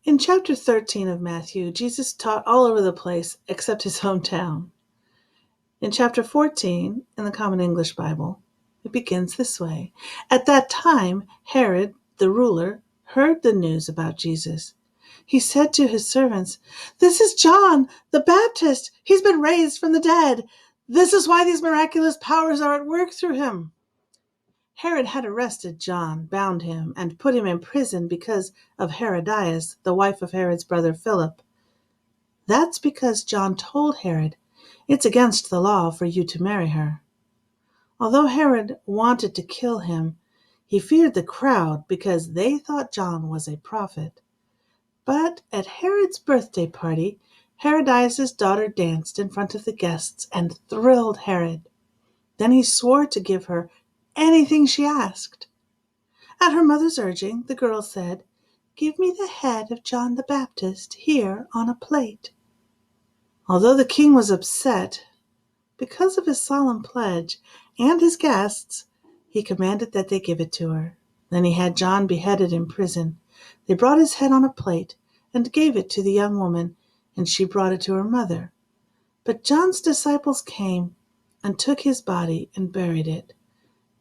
In chapter 13 of Matthew, Jesus taught all over the place except his hometown. In chapter 14, in the Common English Bible, it begins this way. At that time, Herod, the ruler, heard the news about Jesus. He said to his servants, "This is John the Baptist. He's been raised from the dead. This is why these miraculous powers are at work through him." Herod had arrested John, bound him, and put him in prison because of Herodias, the wife of Herod's brother Philip. That's because John told Herod, "It's against the law for you to marry her." Although Herod wanted to kill him, he feared the crowd because they thought John was a prophet. But at Herod's birthday party, Herodias' daughter danced in front of the guests and thrilled Herod. Then he swore to give her anything she asked. At her mother's urging, the girl said, "Give me the head of John the Baptist here on a plate." Although the king was upset, because of his solemn pledge and his guests, he commanded that they give it to her. Then he had John beheaded in prison. They brought his head on a plate and gave it to the young woman, and she brought it to her mother. But John's disciples came and took his body and buried it.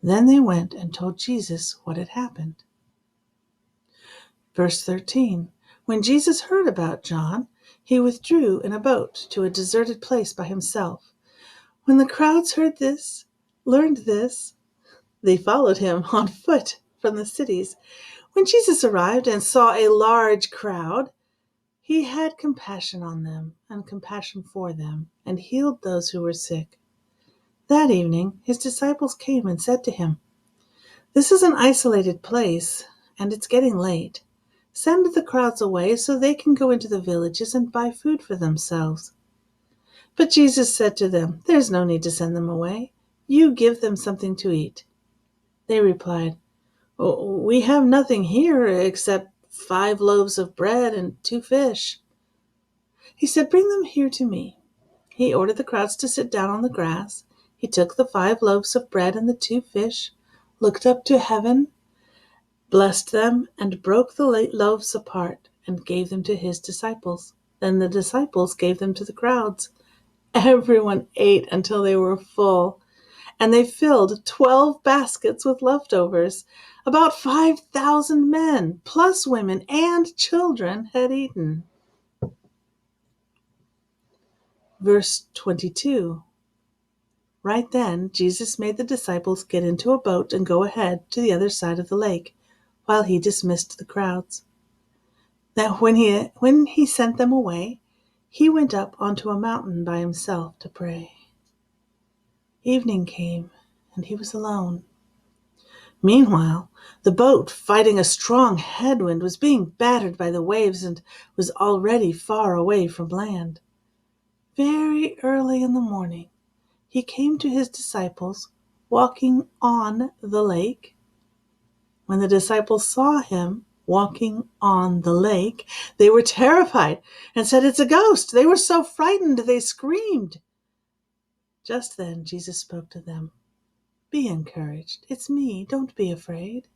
Then they went and told Jesus what had happened. Verse 13. When Jesus heard about John, he withdrew in a boat to a deserted place by himself. When the crowds learned this, they followed him on foot from the cities. When Jesus arrived and saw a large crowd, he had compassion on them and compassion for them, and healed those who were sick. That evening, his disciples came and said to him, "This is an isolated place, and it's getting late. Send the crowds away so they can go into the villages and buy food for themselves." But Jesus said to them, "There's no need to send them away. You give them something to eat." They replied, "Oh, we have nothing here except 5 loaves of bread and 2 fish." He said, "Bring them here to me." He ordered the crowds to sit down on the grass. He took the 5 loaves of bread and the 2 fish, looked up to heaven, blessed them, and broke the loaves apart and gave them to his disciples. Then the disciples gave them to the crowds. Everyone ate until they were full, and they filled 12 baskets with leftovers. About 5,000 men, plus women and children, had eaten. Verse 22. Right then, Jesus made the disciples get into a boat and go ahead to the other side of the lake, while he dismissed the crowds. Now, when he sent them away, he went up onto a mountain by himself to pray. Evening came, and he was alone. Meanwhile, the boat, fighting a strong headwind, was being battered by the waves and was already far away from land. Very early in the morning, he came to his disciples walking on the lake. When the disciples saw him walking on the lake, they were terrified and said, "It's a ghost." They were so frightened they screamed. Just then Jesus spoke to them. "Be encouraged. It's me. Don't be afraid."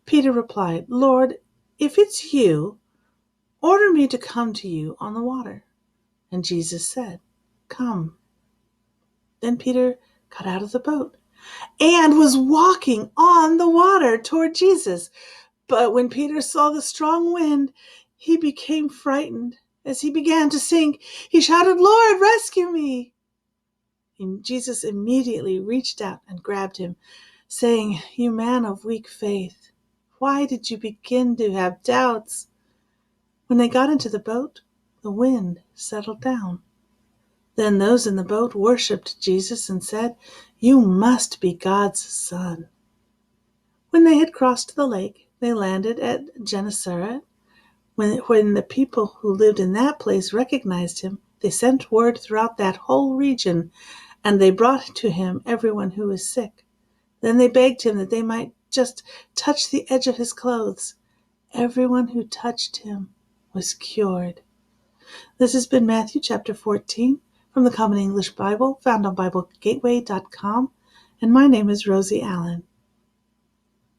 Peter replied, "Lord, if it's you, order me to come to you on the water." And Jesus said, "Come." Then Peter got out of the boat and was walking on the water toward Jesus. But when Peter saw the strong wind, he became frightened. As he began to sink, he shouted, "Lord, rescue me!" And Jesus immediately reached out and grabbed him, saying, "You man of weak faith, why did you begin to have doubts?" When they got into the boat, the wind settled down. Then those in the boat worshipped Jesus and said, "You must be God's Son." When they had crossed the lake, they landed at Gennesaret. When the people who lived in that place recognized him, they sent word throughout that whole region, and they brought to him everyone who was sick. Then they begged him that they might just touch the edge of his clothes. Everyone who touched him was cured. This has been Matthew chapter 14 from the Common English Bible, found on BibleGateway.com, and my name is Rosie Allen.